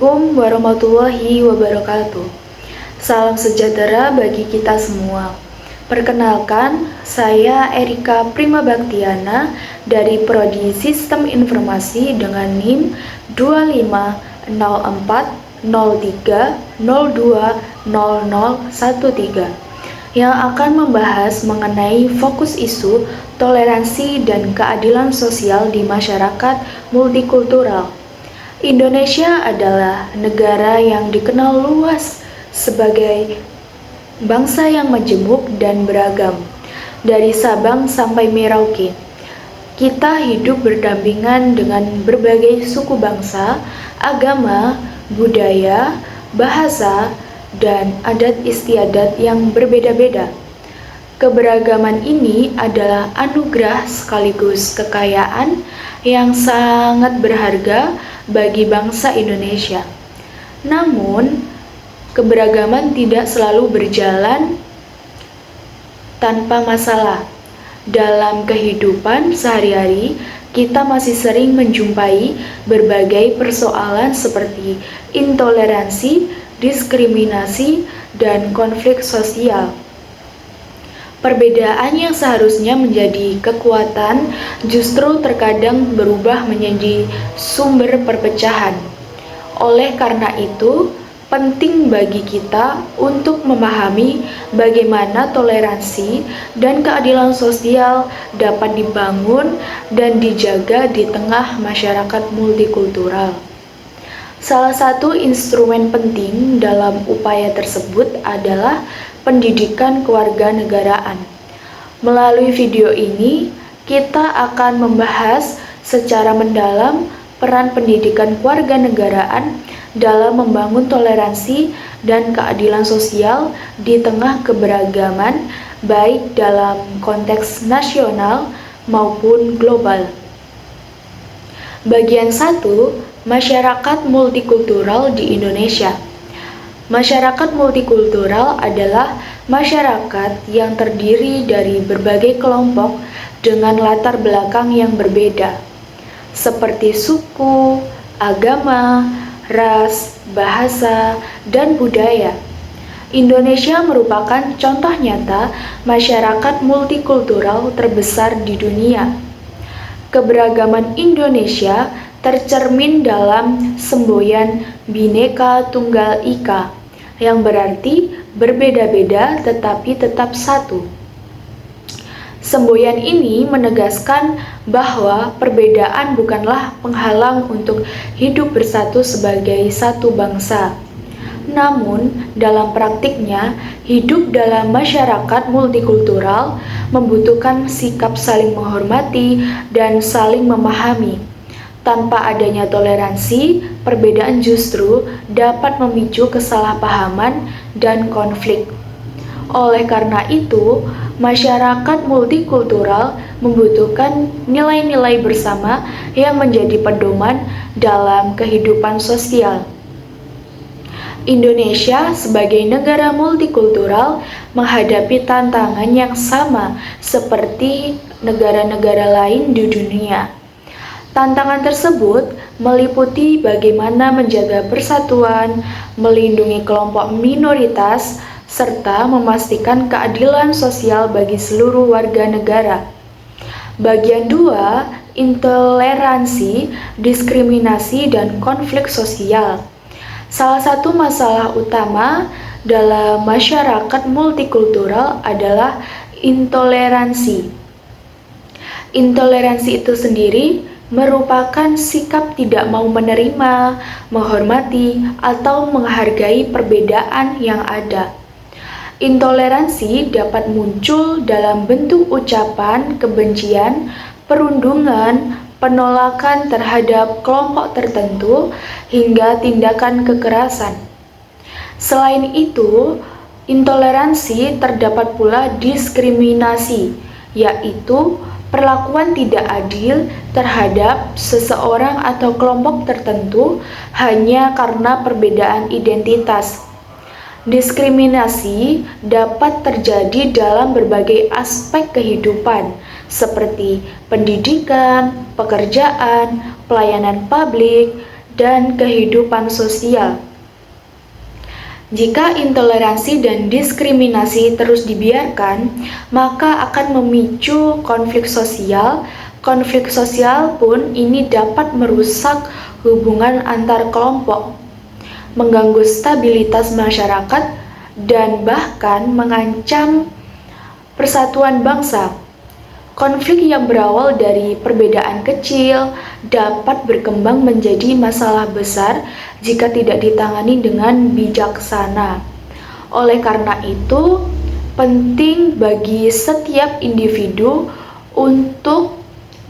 Assalamualaikum warahmatullahi wabarakatuh. Salam sejahtera bagi kita semua. Perkenalkan, saya Erika Primabaktiana dari Prodi Sistem Informasi dengan NIM 250403020013 yang akan membahas mengenai fokus isu toleransi dan keadilan sosial di masyarakat multikultural. Indonesia adalah negara yang dikenal luas sebagai bangsa yang majemuk dan beragam. Dari Sabang sampai Merauke, kita hidup berdampingan dengan berbagai suku bangsa, agama, budaya, bahasa, dan adat istiadat yang berbeda-beda. Keberagaman ini adalah anugerah sekaligus kekayaan yang sangat berharga bagi bangsa Indonesia. Namun, keberagaman tidak selalu berjalan tanpa masalah. Dalam kehidupan sehari-hari, kita masih sering menjumpai berbagai persoalan seperti intoleransi, diskriminasi, dan konflik sosial. Perbedaan yang seharusnya menjadi kekuatan justru terkadang berubah menjadi sumber perpecahan. Oleh karena itu, penting bagi kita untuk memahami bagaimana toleransi dan keadilan sosial dapat dibangun dan dijaga di tengah masyarakat multikultural. Salah satu instrumen penting dalam upaya tersebut adalah pendidikan kewarganegaraan. Melalui video ini, kita akan membahas secara mendalam peran pendidikan kewarganegaraan dalam membangun toleransi dan keadilan sosial di tengah keberagaman, baik dalam konteks nasional maupun global. Bagian 1, masyarakat multikultural di Indonesia. Masyarakat multikultural adalah masyarakat yang terdiri dari berbagai kelompok dengan latar belakang yang berbeda, seperti suku, agama, ras, bahasa, dan budaya. Indonesia merupakan contoh nyata masyarakat multikultural terbesar di dunia. Keberagaman Indonesia tercermin dalam semboyan Bhinneka Tunggal Ika, yang berarti berbeda-beda tetapi tetap satu. Semboyan ini menegaskan bahwa perbedaan bukanlah penghalang untuk hidup bersatu sebagai satu bangsa. Namun, dalam praktiknya, hidup dalam masyarakat multikultural membutuhkan sikap saling menghormati dan saling memahami. Tanpa adanya toleransi, perbedaan justru dapat memicu kesalahpahaman dan konflik. Oleh karena itu, masyarakat multikultural membutuhkan nilai-nilai bersama yang menjadi pedoman dalam kehidupan sosial. Indonesia sebagai negara multikultural menghadapi tantangan yang sama seperti negara-negara lain di dunia. Tantangan tersebut meliputi bagaimana menjaga persatuan, melindungi kelompok minoritas, serta memastikan keadilan sosial bagi seluruh warga negara. Bagian 2, intoleransi, diskriminasi, dan konflik sosial. Salah satu masalah utama dalam masyarakat multikultural adalah intoleransi. Intoleransi itu sendiri merupakan sikap tidak mau menerima, menghormati, atau menghargai perbedaan yang ada. Intoleransi dapat muncul dalam bentuk ucapan kebencian, perundungan, penolakan terhadap kelompok tertentu, hingga tindakan kekerasan. Selain itu, intoleransi terdapat pula diskriminasi, yaitu perlakuan tidak adil terhadap seseorang atau kelompok tertentu hanya karena perbedaan identitas. Diskriminasi dapat terjadi dalam berbagai aspek kehidupan, seperti pendidikan, pekerjaan, pelayanan publik, dan kehidupan sosial. Jika intoleransi dan diskriminasi terus dibiarkan, maka akan memicu konflik sosial. Konflik sosial pun ini dapat merusak hubungan antar kelompok, mengganggu stabilitas masyarakat, dan bahkan mengancam persatuan bangsa. Konflik yang berawal dari perbedaan kecil dapat berkembang menjadi masalah besar jika tidak ditangani dengan bijaksana. Oleh karena itu, penting bagi setiap individu untuk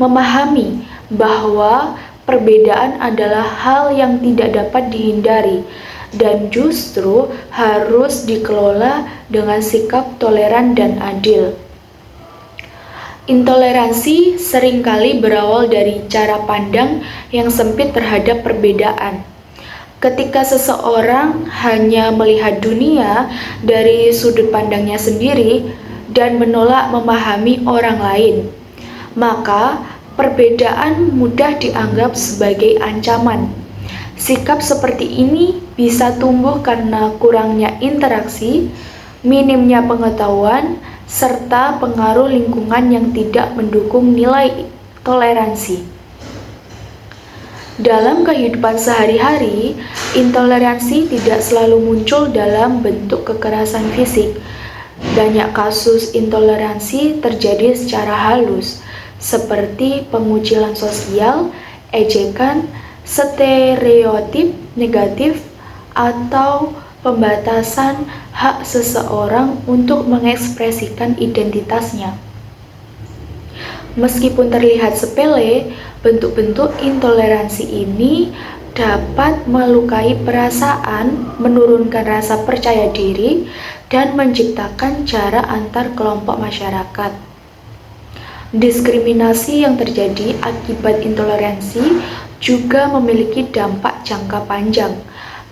memahami bahwa perbedaan adalah hal yang tidak dapat dihindari dan justru harus dikelola dengan sikap toleran dan adil. Intoleransi seringkali berawal dari cara pandang yang sempit terhadap perbedaan. Ketika seseorang hanya melihat dunia dari sudut pandangnya sendiri dan menolak memahami orang lain, maka perbedaan mudah dianggap sebagai ancaman. Sikap seperti ini bisa tumbuh karena kurangnya interaksi, minimnya pengetahuan, serta pengaruh lingkungan yang tidak mendukung nilai toleransi. Dalam kehidupan sehari-hari, intoleransi tidak selalu muncul dalam bentuk kekerasan fisik. Banyak kasus intoleransi terjadi secara halus, seperti pengucilan sosial, ejekan, stereotip negatif, atau pembatasan hak seseorang untuk mengekspresikan identitasnya. Meskipun terlihat sepele, bentuk-bentuk intoleransi ini dapat melukai perasaan, menurunkan rasa percaya diri, dan menciptakan jarak antar kelompok masyarakat. Diskriminasi yang terjadi akibat intoleransi juga memiliki dampak jangka panjang.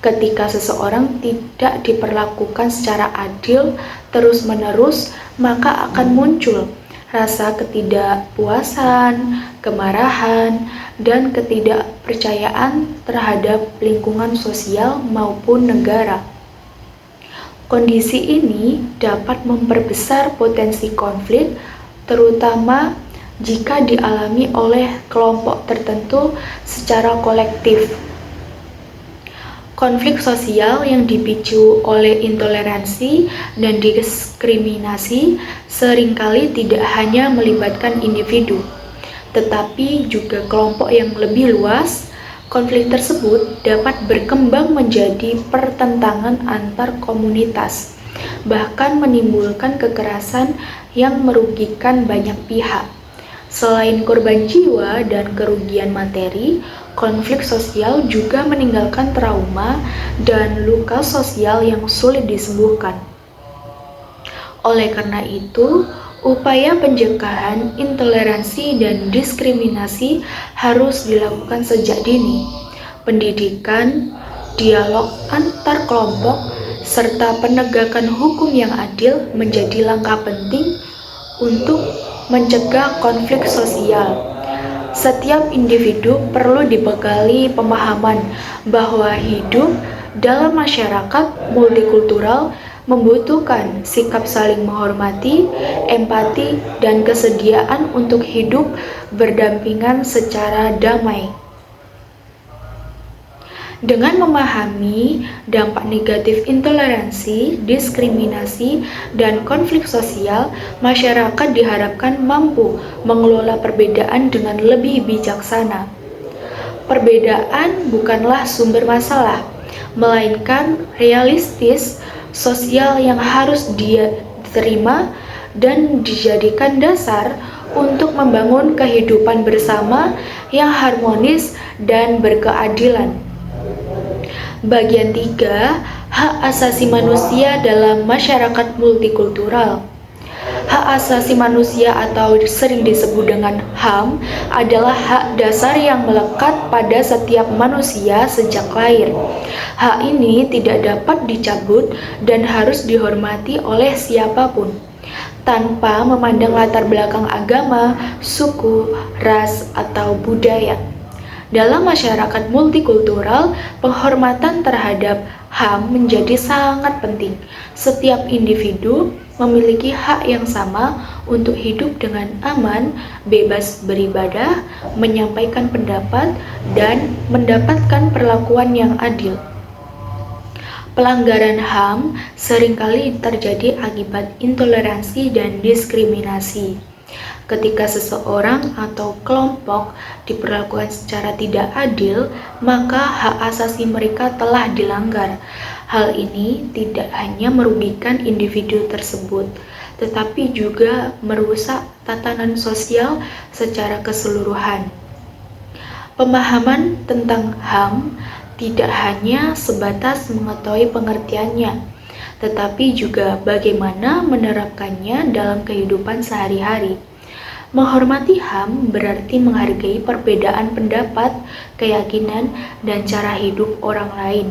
Ketika seseorang tidak diperlakukan secara adil terus-menerus, maka akan muncul rasa ketidakpuasan, kemarahan, dan ketidakpercayaan terhadap lingkungan sosial maupun negara. Kondisi ini dapat memperbesar potensi konflik, terutama jika dialami oleh kelompok tertentu secara kolektif. Konflik sosial yang dipicu oleh intoleransi dan diskriminasi seringkali tidak hanya melibatkan individu, tetapi juga kelompok yang lebih luas. Konflik tersebut dapat berkembang menjadi pertentangan antar komunitas, bahkan menimbulkan kekerasan yang merugikan banyak pihak. Selain korban jiwa dan kerugian materi, konflik sosial juga meninggalkan trauma dan luka sosial yang sulit disembuhkan. Oleh karena itu, upaya pencegahan intoleransi dan diskriminasi harus dilakukan sejak dini. Pendidikan, dialog antar kelompok, serta penegakan hukum yang adil menjadi langkah penting untuk mencegah konflik sosial. Setiap individu perlu dibekali pemahaman bahwa hidup dalam masyarakat multikultural membutuhkan sikap saling menghormati, empati, dan kesediaan untuk hidup berdampingan secara damai. Dengan memahami dampak negatif intoleransi, diskriminasi, dan konflik sosial, masyarakat diharapkan mampu mengelola perbedaan dengan lebih bijaksana. Perbedaan bukanlah sumber masalah, melainkan realistis sosial yang harus diterima dan dijadikan dasar untuk membangun kehidupan bersama yang harmonis dan berkeadilan. Bagian 3, hak asasi manusia dalam masyarakat multikultural. Hak asasi manusia atau sering disebut dengan HAM adalah hak dasar yang melekat pada setiap manusia sejak lahir. Hak ini tidak dapat dicabut dan harus dihormati oleh siapapun, tanpa memandang latar belakang agama, suku, ras, atau budaya. Dalam masyarakat multikultural, penghormatan terhadap HAM menjadi sangat penting. Setiap individu memiliki hak yang sama untuk hidup dengan aman, bebas beribadah, menyampaikan pendapat, dan mendapatkan perlakuan yang adil. Pelanggaran HAM seringkali terjadi akibat intoleransi dan diskriminasi. Ketika seseorang atau kelompok diperlakukan secara tidak adil, maka hak asasi mereka telah dilanggar. Hal ini tidak hanya merugikan individu tersebut, tetapi juga merusak tatanan sosial secara keseluruhan. Pemahaman tentang HAM tidak hanya sebatas mengetahui pengertiannya, tetapi juga bagaimana menerapkannya dalam kehidupan sehari-hari. Menghormati HAM berarti menghargai perbedaan pendapat, keyakinan, dan cara hidup orang lain.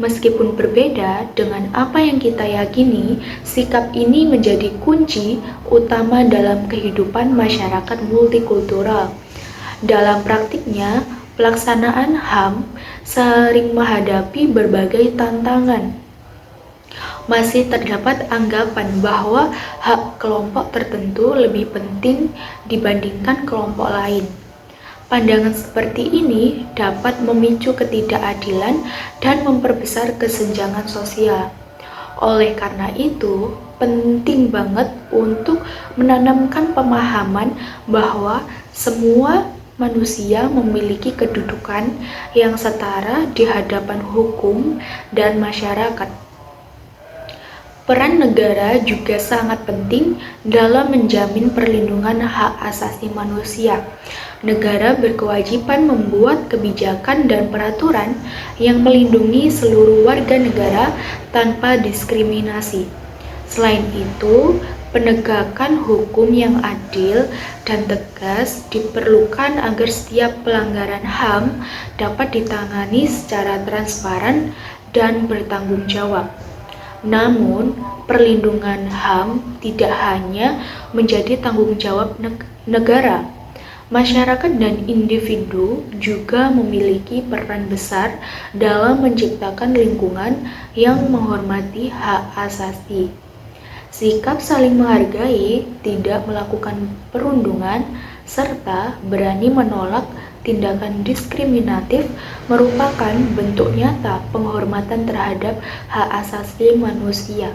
Meskipun berbeda dengan apa yang kita yakini, sikap ini menjadi kunci utama dalam kehidupan masyarakat multikultural. Dalam praktiknya, pelaksanaan HAM sering menghadapi berbagai tantangan. Masih terdapat anggapan bahwa hak kelompok tertentu lebih penting dibandingkan kelompok lain. Pandangan seperti ini dapat memicu ketidakadilan dan memperbesar kesenjangan sosial. Oleh karena itu, penting banget untuk menanamkan pemahaman bahwa semua manusia memiliki kedudukan yang setara di hadapan hukum dan masyarakat. Peran negara juga sangat penting dalam menjamin perlindungan hak asasi manusia. Negara berkewajiban membuat kebijakan dan peraturan yang melindungi seluruh warga negara tanpa diskriminasi. Selain itu, penegakan hukum yang adil dan tegas diperlukan agar setiap pelanggaran HAM dapat ditangani secara transparan dan bertanggung jawab. Namun, perlindungan HAM tidak hanya menjadi tanggung jawab negara. Masyarakat dan individu juga memiliki peran besar dalam menciptakan lingkungan yang menghormati hak asasi. Sikap saling menghargai, tidak melakukan perundungan, serta berani menolak tindakan diskriminatif merupakan bentuk nyata penghormatan terhadap hak asasi manusia.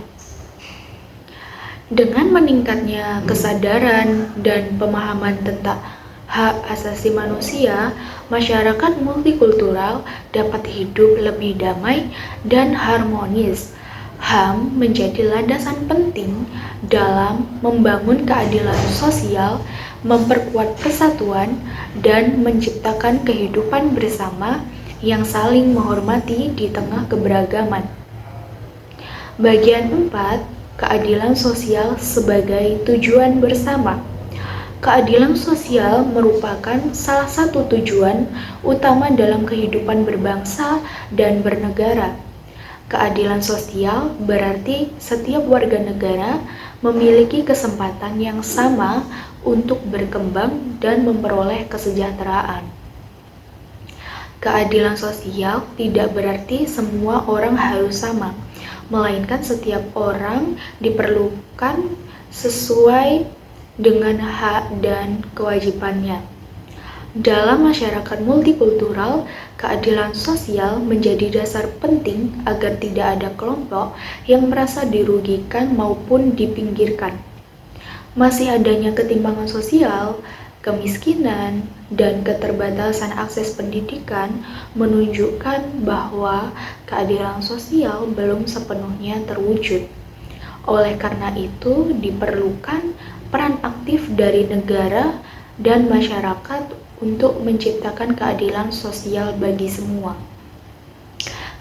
Dengan meningkatnya kesadaran dan pemahaman tentang hak asasi manusia, masyarakat multikultural dapat hidup lebih damai dan harmonis. HAM menjadi landasan penting dalam membangun keadilan sosial, memperkuat persatuan, dan menciptakan kehidupan bersama yang saling menghormati di tengah keberagaman. Bagian 4, keadilan sosial sebagai tujuan bersama. Keadilan sosial merupakan salah satu tujuan utama dalam kehidupan berbangsa dan bernegara. Keadilan sosial berarti setiap warga negara memiliki kesempatan yang sama untuk berkembang dan memperoleh kesejahteraan. Keadilan sosial tidak berarti semua orang harus sama, melainkan setiap orang diperlukan sesuai dengan hak dan kewajibannya. Dalam masyarakat multikultural, keadilan sosial menjadi dasar penting agar tidak ada kelompok yang merasa dirugikan maupun dipinggirkan. Masih adanya ketimpangan sosial, kemiskinan, dan keterbatasan akses pendidikan menunjukkan bahwa keadilan sosial belum sepenuhnya terwujud. Oleh karena itu, diperlukan peran aktif dari negara dan masyarakat untuk menciptakan keadilan sosial bagi semua.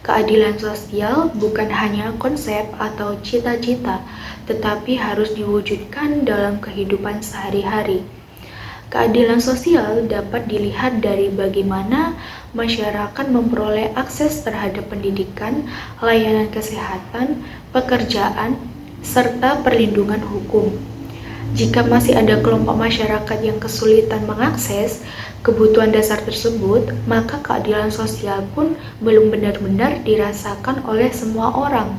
Keadilan sosial bukan hanya konsep atau cita-cita, tetapi harus diwujudkan dalam kehidupan sehari-hari. Keadilan sosial dapat dilihat dari bagaimana masyarakat memperoleh akses terhadap pendidikan, layanan kesehatan, pekerjaan, serta perlindungan hukum. Jika masih ada kelompok masyarakat yang kesulitan mengakses kebutuhan dasar tersebut, maka keadilan sosial pun belum benar-benar dirasakan oleh semua orang.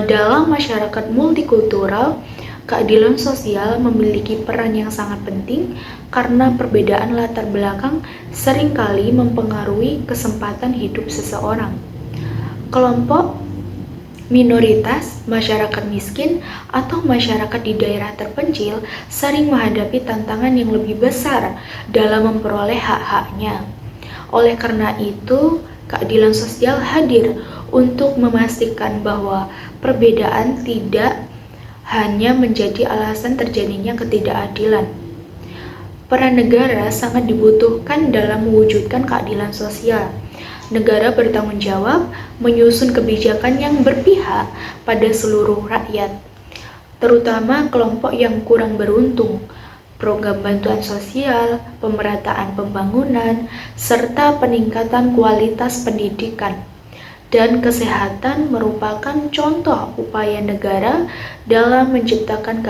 Dalam masyarakat multikultural, keadilan sosial memiliki peran yang sangat penting karena perbedaan latar belakang seringkali mempengaruhi kesempatan hidup seseorang. Kelompok minoritas, masyarakat miskin, atau masyarakat di daerah terpencil sering menghadapi tantangan yang lebih besar dalam memperoleh hak-haknya. Oleh karena itu, keadilan sosial hadir untuk memastikan bahwa perbedaan tidak hanya menjadi alasan terjadinya ketidakadilan. Peran negara sangat dibutuhkan dalam mewujudkan keadilan sosial. Negara bertanggung jawab menyusun kebijakan yang berpihak pada seluruh rakyat, terutama kelompok yang kurang beruntung. Program bantuan sosial, pemerataan pembangunan, serta peningkatan kualitas pendidikan dan kesehatan merupakan contoh upaya negara dalam menciptakan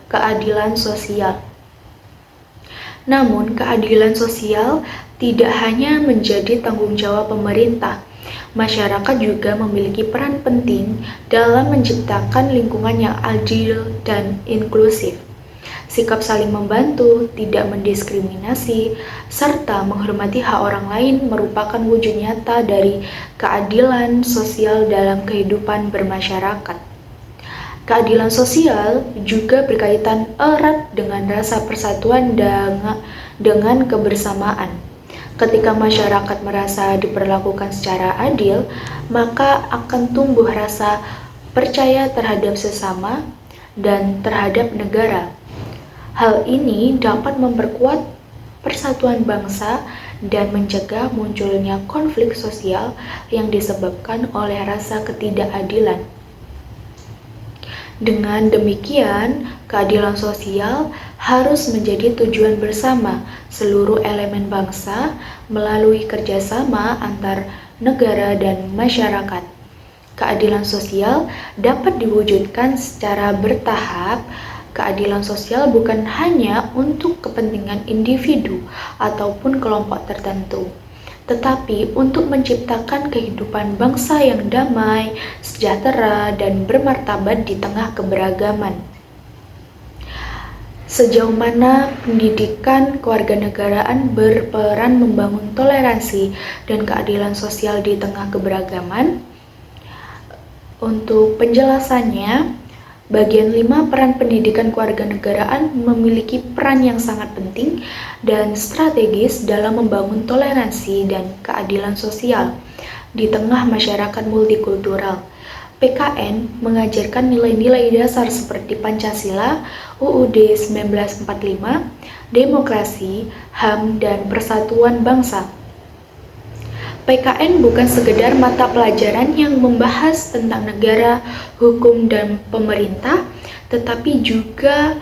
keadilan sosial. Namun, keadilan sosial tidak hanya menjadi tanggung jawab pemerintah. Masyarakat juga memiliki peran penting dalam menciptakan lingkungan yang adil dan inklusif. Sikap saling membantu, tidak mendiskriminasi, serta menghormati hak orang lain merupakan wujud nyata dari keadilan sosial dalam kehidupan bermasyarakat. Keadilan sosial juga berkaitan erat dengan rasa persatuan dengan kebersamaan. Ketika masyarakat merasa diperlakukan secara adil, maka akan tumbuh rasa percaya terhadap sesama dan terhadap negara. Hal ini dapat memperkuat persatuan bangsa dan mencegah munculnya konflik sosial yang disebabkan oleh rasa ketidakadilan. Dengan demikian, keadilan sosial harus menjadi tujuan bersama seluruh elemen bangsa melalui kerjasama antar negara dan masyarakat. Keadilan sosial dapat diwujudkan secara bertahap. Keadilan sosial bukan hanya untuk kepentingan individu ataupun kelompok tertentu, tetapi untuk menciptakan kehidupan bangsa yang damai, sejahtera, dan bermartabat di tengah keberagaman. Sejauh mana pendidikan kewarganegaraan berperan membangun toleransi dan keadilan sosial di tengah keberagaman? Untuk penjelasannya, bagian 5 peran pendidikan kewarganegaraan memiliki peran yang sangat penting dan strategis dalam membangun toleransi dan keadilan sosial di tengah masyarakat multikultural. PKN mengajarkan nilai-nilai dasar seperti Pancasila, UUD 1945, demokrasi, HAM, dan persatuan bangsa. PKN bukan sekedar mata pelajaran yang membahas tentang negara, hukum, dan pemerintah, tetapi juga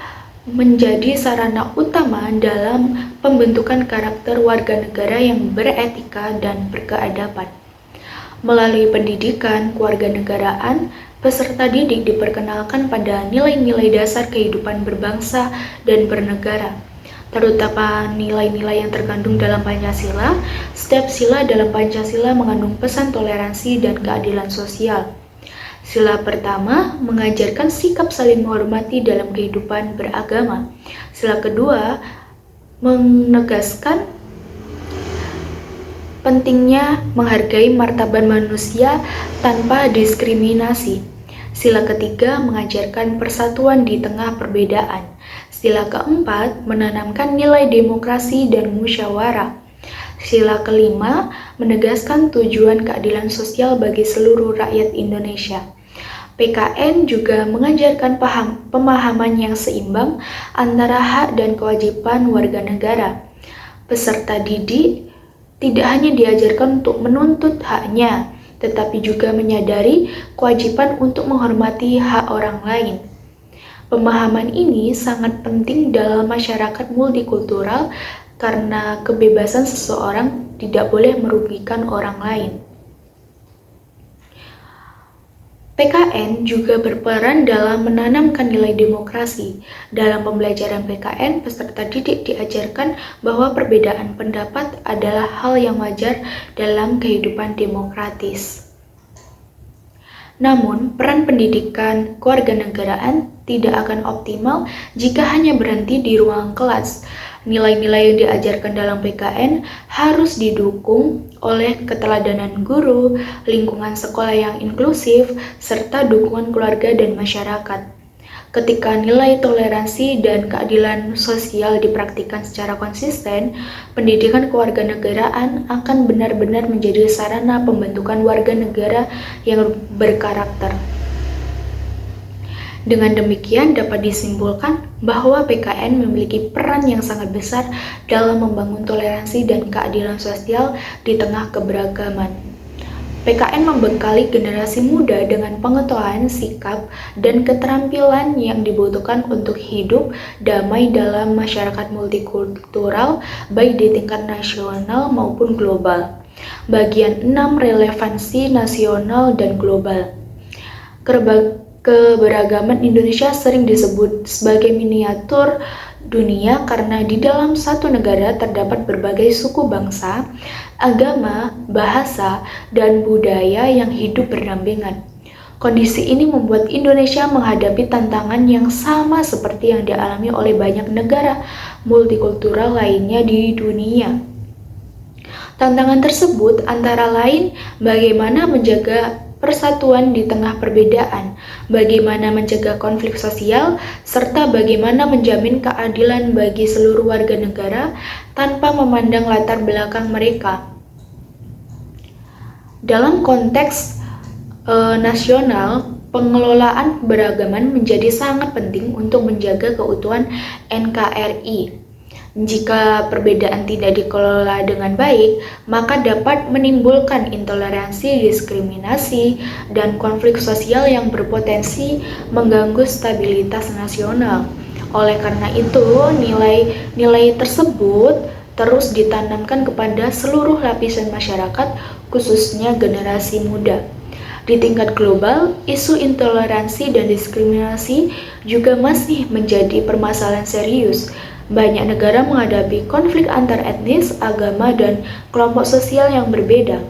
menjadi sarana utama dalam pembentukan karakter warga negara yang beretika dan berkeadaban. Melalui pendidikan kewarganegaraan, peserta didik diperkenalkan pada nilai-nilai dasar kehidupan berbangsa dan bernegara, terutama nilai-nilai yang terkandung dalam Pancasila. Setiap sila dalam Pancasila mengandung pesan toleransi dan keadilan sosial. Sila pertama mengajarkan sikap saling menghormati dalam kehidupan beragama. Sila kedua menegaskan pentingnya menghargai martabat manusia tanpa diskriminasi. Sila ketiga mengajarkan persatuan di tengah perbedaan. Sila keempat menanamkan nilai demokrasi dan musyawarah. Sila kelima menegaskan tujuan keadilan sosial bagi seluruh rakyat Indonesia. PKN juga mengajarkan pemahaman yang seimbang antara hak dan kewajiban warga negara. Peserta didik tidak hanya diajarkan untuk menuntut haknya, tetapi juga menyadari kewajiban untuk menghormati hak orang lain. Pemahaman ini sangat penting dalam masyarakat multikultural karena kebebasan seseorang tidak boleh merugikan orang lain. PKN juga berperan dalam menanamkan nilai demokrasi. Dalam pembelajaran PKN, peserta didik diajarkan bahwa perbedaan pendapat adalah hal yang wajar dalam kehidupan demokratis. Namun, peran pendidikan kewarganegaraan tidak akan optimal jika hanya berhenti di ruang kelas. Nilai-nilai yang diajarkan dalam PKN harus didukung oleh keteladanan guru, lingkungan sekolah yang inklusif, serta dukungan keluarga dan masyarakat. Ketika nilai toleransi dan keadilan sosial dipraktikkan secara konsisten, pendidikan kewarganegaraan akan benar-benar menjadi sarana pembentukan warga negara yang berkarakter. Dengan demikian dapat disimpulkan bahwa PKN memiliki peran yang sangat besar dalam membangun toleransi dan keadilan sosial di tengah keberagaman. PKN membekali generasi muda dengan pengetahuan, sikap, dan keterampilan yang dibutuhkan untuk hidup damai dalam masyarakat multikultural, baik di tingkat nasional maupun global. Bagian 6, relevansi nasional dan global. Keberagaman Indonesia sering disebut sebagai miniatur dunia karena di dalam satu negara terdapat berbagai suku bangsa, agama, bahasa, dan budaya yang hidup berdampingan. Kondisi ini membuat Indonesia menghadapi tantangan yang sama seperti yang dialami oleh banyak negara multikultural lainnya di dunia. Tantangan tersebut antara lain bagaimana menjaga persatuan di tengah perbedaan, bagaimana mencegah konflik sosial, serta bagaimana menjamin keadilan bagi seluruh warga negara tanpa memandang latar belakang mereka. Dalam konteks nasional, pengelolaan keberagaman menjadi sangat penting untuk menjaga keutuhan NKRI. Jika perbedaan tidak dikelola dengan baik, maka dapat menimbulkan intoleransi, diskriminasi, dan konflik sosial yang berpotensi mengganggu stabilitas nasional. Oleh karena itu, nilai-nilai tersebut terus ditanamkan kepada seluruh lapisan masyarakat, khususnya generasi muda. Di tingkat global, isu intoleransi dan diskriminasi juga masih menjadi permasalahan serius. Banyak negara menghadapi konflik antar etnis, agama, dan kelompok sosial yang berbeda.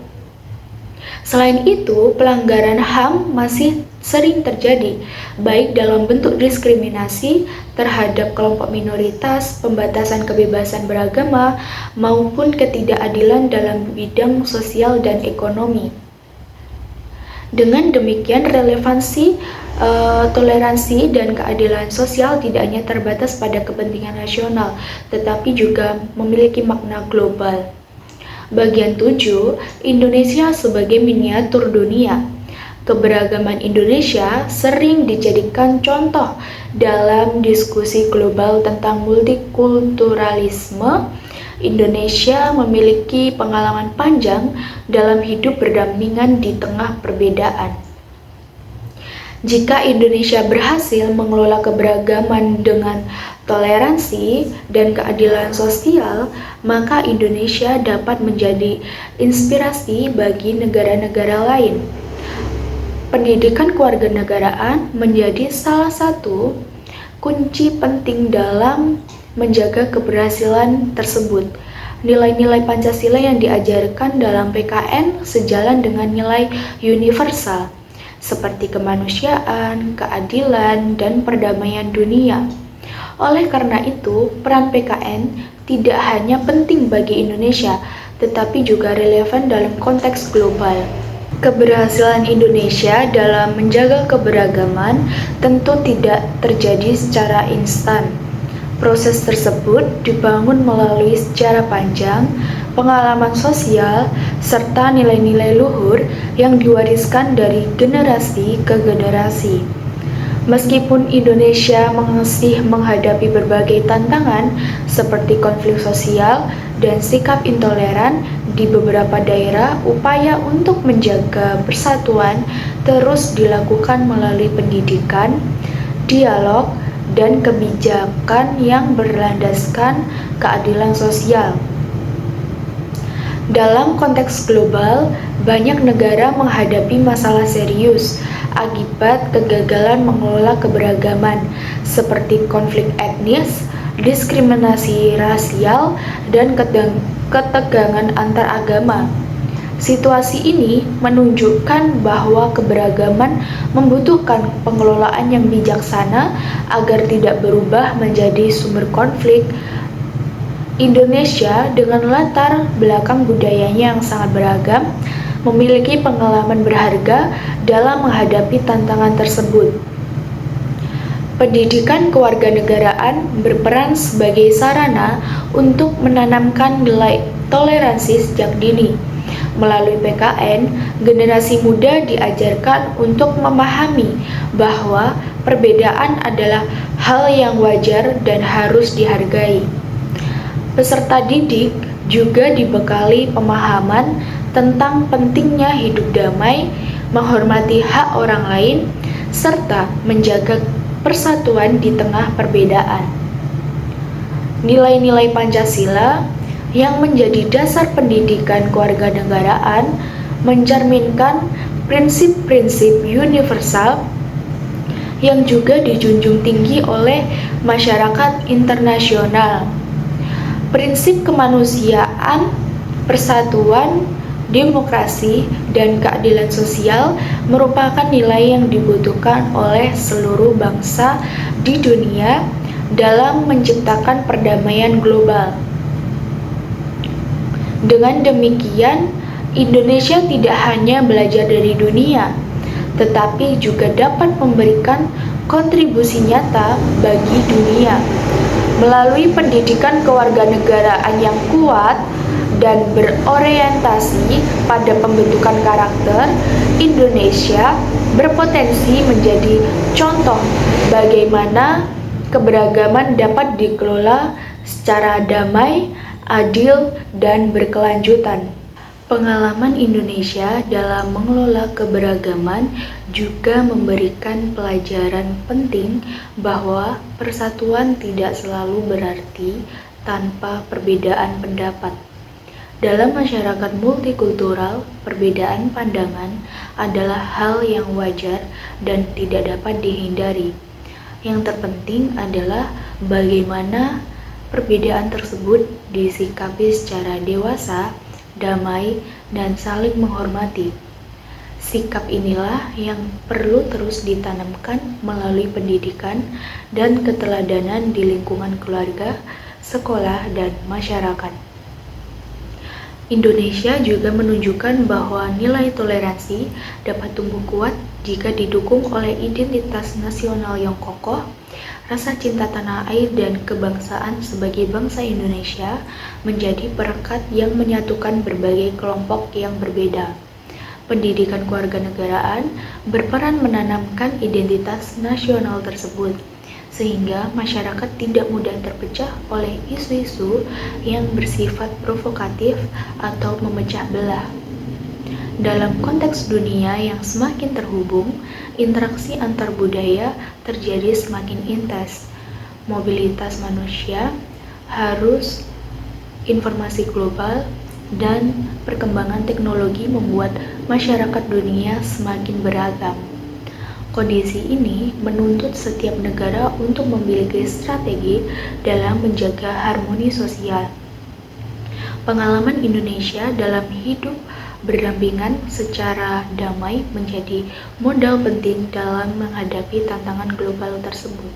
Selain itu, pelanggaran HAM masih sering terjadi, baik dalam bentuk diskriminasi terhadap kelompok minoritas, pembatasan kebebasan beragama, maupun ketidakadilan dalam bidang sosial dan ekonomi. Dengan demikian, relevansi, toleransi, dan keadilan sosial tidak hanya terbatas pada kepentingan nasional, tetapi juga memiliki makna global. Bagian 7, Indonesia sebagai miniatur dunia. Keberagaman Indonesia sering dijadikan contoh dalam diskusi global tentang multikulturalisme. Indonesia memiliki pengalaman panjang dalam hidup berdampingan di tengah perbedaan. Jika Indonesia berhasil mengelola keberagaman dengan toleransi dan keadilan sosial, maka Indonesia dapat menjadi inspirasi bagi negara-negara lain. Pendidikan kewarganegaraan menjadi salah satu kunci penting dalam menjaga keberhasilan tersebut. Nilai-nilai Pancasila yang diajarkan dalam PKN sejalan dengan nilai universal seperti kemanusiaan, keadilan, dan perdamaian dunia. Oleh karena itu, peran PKN tidak hanya penting bagi Indonesia, tetapi juga relevan dalam konteks global. Keberhasilan Indonesia dalam menjaga keberagaman tentu tidak terjadi secara instan. Proses tersebut dibangun melalui sejarah panjang, pengalaman sosial, serta nilai-nilai luhur yang diwariskan dari generasi ke generasi. Meskipun Indonesia masih menghadapi berbagai tantangan seperti konflik sosial dan sikap intoleran di beberapa daerah, upaya untuk menjaga persatuan terus dilakukan melalui pendidikan, dialog, dan kebijakan yang berlandaskan keadilan sosial. Dalam konteks global, banyak negara menghadapi masalah serius akibat kegagalan mengelola keberagaman, seperti konflik etnis, diskriminasi rasial, dan ketegangan antar agama. Situasi ini menunjukkan bahwa keberagaman membutuhkan pengelolaan yang bijaksana agar tidak berubah menjadi sumber konflik. Indonesia dengan latar belakang budayanya yang sangat beragam memiliki pengalaman berharga dalam menghadapi tantangan tersebut. Pendidikan kewarganegaraan berperan sebagai sarana untuk menanamkan nilai toleransi sejak dini. Melalui PKN, generasi muda diajarkan untuk memahami bahwa perbedaan adalah hal yang wajar dan harus dihargai. Peserta didik juga dibekali pemahaman tentang pentingnya hidup damai, menghormati hak orang lain, serta menjaga persatuan di tengah perbedaan. Nilai-nilai Pancasila yang menjadi dasar pendidikan kewarganegaraan mencerminkan prinsip-prinsip universal yang juga dijunjung tinggi oleh masyarakat internasional. Prinsip kemanusiaan, persatuan, demokrasi, dan keadilan sosial merupakan nilai yang dibutuhkan oleh seluruh bangsa di dunia dalam menciptakan perdamaian global. Dengan demikian, Indonesia tidak hanya belajar dari dunia, tetapi juga dapat memberikan kontribusi nyata bagi dunia. Melalui pendidikan kewarganegaraan yang kuat dan berorientasi pada pembentukan karakter, Indonesia berpotensi menjadi contoh bagaimana keberagaman dapat dikelola secara damai, adil, dan berkelanjutan. Pengalaman Indonesia dalam mengelola keberagaman juga memberikan pelajaran penting bahwa persatuan tidak selalu berarti tanpa perbedaan pendapat. Dalam masyarakat multikultural, perbedaan pandangan adalah hal yang wajar dan tidak dapat dihindari. Yang terpenting adalah bagaimana perbedaan tersebut disikapi secara dewasa, damai, dan saling menghormati. Sikap inilah yang perlu terus ditanamkan melalui pendidikan dan keteladanan di lingkungan keluarga, sekolah, dan masyarakat. Indonesia juga menunjukkan bahwa nilai toleransi dapat tumbuh kuat jika didukung oleh identitas nasional yang kokoh, rasa cinta tanah air dan kebangsaan sebagai bangsa Indonesia menjadi perekat yang menyatukan berbagai kelompok yang berbeda. Pendidikan kewarganegaraan berperan menanamkan identitas nasional tersebut, sehingga masyarakat tidak mudah terpecah oleh isu-isu yang bersifat provokatif atau memecah belah. Dalam konteks dunia yang semakin terhubung, interaksi antar budaya terjadi semakin intens. Mobilitas manusia, arus informasi global, dan perkembangan teknologi membuat masyarakat dunia semakin beragam. Kondisi ini menuntut setiap negara untuk memiliki strategi dalam menjaga harmoni sosial. Pengalaman Indonesia dalam hidup berdampingan secara damai menjadi modal penting dalam menghadapi tantangan global tersebut.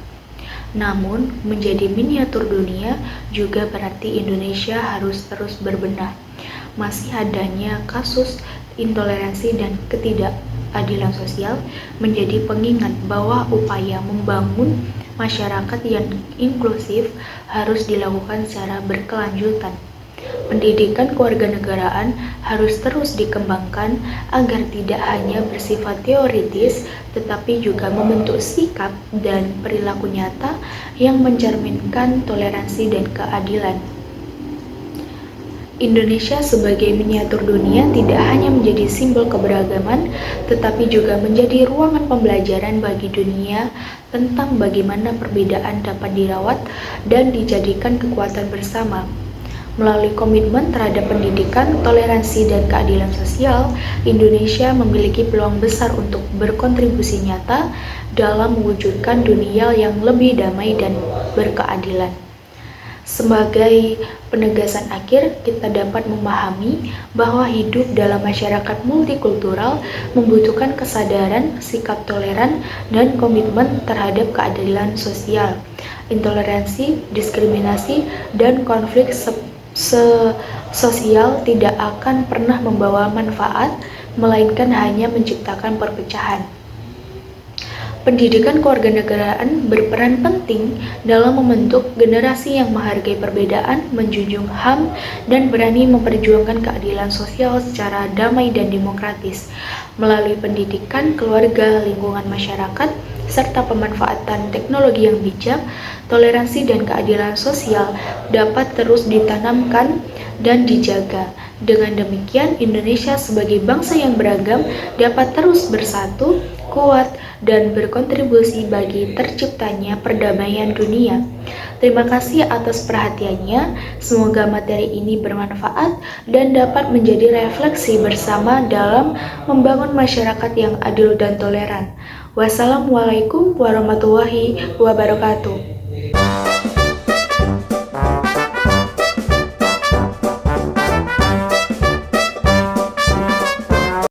Namun, menjadi miniatur dunia juga berarti Indonesia harus terus berbenah. Masih adanya kasus intoleransi dan ketidakadilan sosial menjadi pengingat bahwa upaya membangun masyarakat yang inklusif harus dilakukan secara berkelanjutan. Pendidikan kewarganegaraan harus terus dikembangkan agar tidak hanya bersifat teoritis, tetapi juga membentuk sikap dan perilaku nyata yang mencerminkan toleransi dan keadilan. Indonesia sebagai miniatur dunia tidak hanya menjadi simbol keberagaman, tetapi juga menjadi ruangan pembelajaran bagi dunia tentang bagaimana perbedaan dapat dirawat dan dijadikan kekuatan bersama. Melalui komitmen terhadap pendidikan, toleransi, dan keadilan sosial, Indonesia memiliki peluang besar untuk berkontribusi nyata dalam mewujudkan dunia yang lebih damai dan berkeadilan. Sebagai penegasan akhir, kita dapat memahami bahwa hidup dalam masyarakat multikultural membutuhkan kesadaran, sikap toleran, dan komitmen terhadap keadilan sosial. Intoleransi, diskriminasi, dan konflik sosial tidak akan pernah membawa manfaat, melainkan hanya menciptakan perpecahan. Pendidikan kewarganegaraan berperan penting dalam membentuk generasi yang menghargai perbedaan, menjunjung HAM, dan berani memperjuangkan keadilan sosial secara damai dan demokratis. Melalui pendidikan, keluarga, lingkungan masyarakat, serta pemanfaatan teknologi yang bijak, toleransi dan keadilan sosial dapat terus ditanamkan dan dijaga. Dengan demikian, Indonesia sebagai bangsa yang beragam dapat terus bersatu, kuat, dan berkontribusi bagi terciptanya perdamaian dunia. Terima kasih atas perhatiannya. Semoga materi ini bermanfaat dan dapat menjadi refleksi bersama dalam membangun masyarakat yang adil dan toleran. Wassalamualaikum warahmatullahi wabarakatuh.